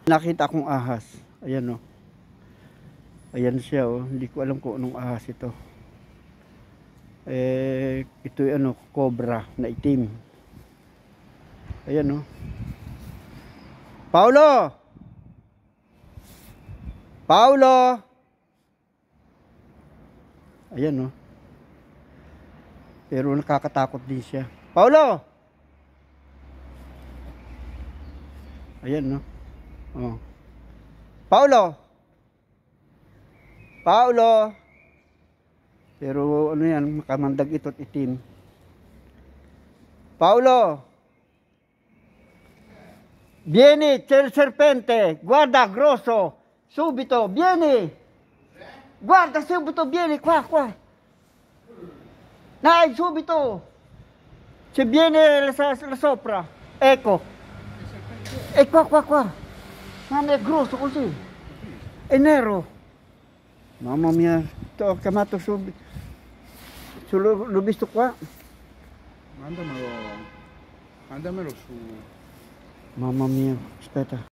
Nakita akong ahas. Ayan, oh. Ayan siya, oh. Hindi ko alam kung anong ahas ito. Ito yung cobra na itim. Ayan, oh. Paulo! Paulo! Ayan, oh. Pero nakakatakot din siya. Paulo! Ayan, no? Oh. Paulo! Paulo! Pero ano yan, makamandag ito't itim. Paulo! Vieni, c'è il serpente! Guarda, grosso! Subito, vieni! Guarda, subito, vieni qua, qua! Dai, subito! Se viene la sopra, ecco! E qua, qua, qua! Ma è grosso così! È nero! Mamma mia, ho chiamato subito! L'ho visto qua! Mandamelo su. Mamma mia, aspetta.